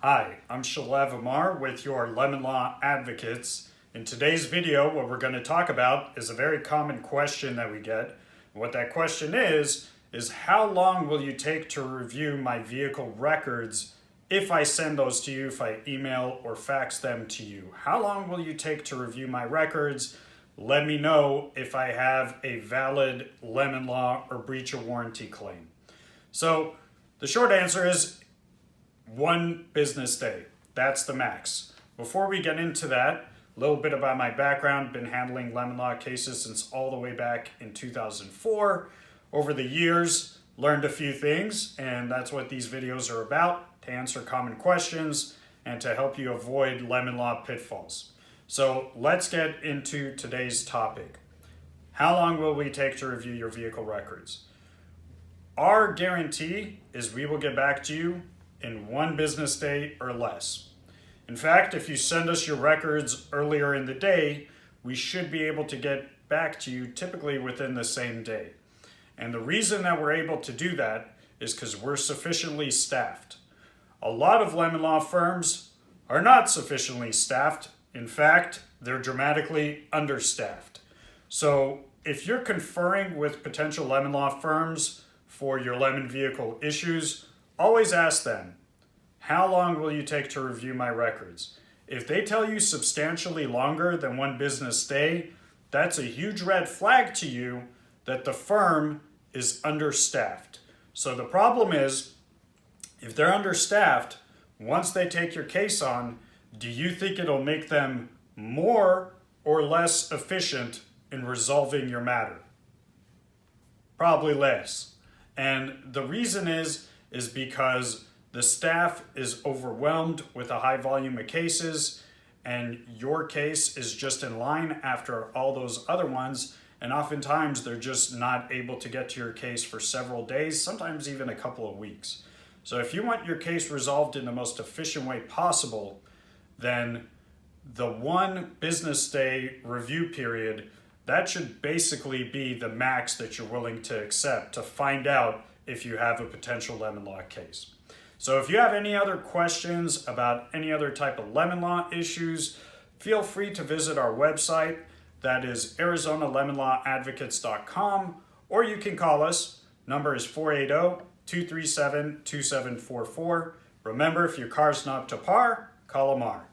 Hi, I'm Shalev Amar with your Lemon Law Advocates. In today's video, what we're going to talk about is a very common question that we get. What that question is how long will you take to review my vehicle records if I send those to you, if I email or fax them to you? How long will you take to review my records? Let me know if I have a valid lemon law or breach of warranty claim. So the short answer is 1 business day. That's the max. Before we get into that, a little bit about my background. Been handling lemon law cases since all the way back in 2004. Over the years, learned a few things, and that's what these videos are about, to answer common questions and to help you avoid lemon law pitfalls. So let's get into today's topic. How long will we take to review your vehicle records? Our guarantee is we will get back to you in 1 business day or less. In fact, if you send us your records earlier in the day, we should be able to get back to you typically within the same day. And the reason that we're able to do that is because we're sufficiently staffed. A lot of lemon law firms are not sufficiently staffed. In fact, they're dramatically understaffed. So if you're conferring with potential lemon law firms for your lemon vehicle issues, always ask them, how long will you take to review my records? If they tell you substantially longer than 1 business day, that's a huge red flag to you that the firm is understaffed. So the problem is, if they're understaffed, once they take your case on, do you think it'll make them more or less efficient in resolving your matter? Probably less. And the reason is because the staff is overwhelmed with a high volume of cases, and your case is just in line after all those other ones, and oftentimes they're just not able to get to your case for several days, sometimes even a couple of weeks. So if you want your case resolved in the most efficient way possible, then the 1 business day review period, that should basically be the max that you're willing to accept to find out if you have a potential lemon law case. So if you have any other questions about any other type of lemon law issues, feel free to visit our website. That is ArizonaLemonLawAdvocates.com, or you can call us. Number is 480-237-2744. Remember, if your car's not up to par, call Amar.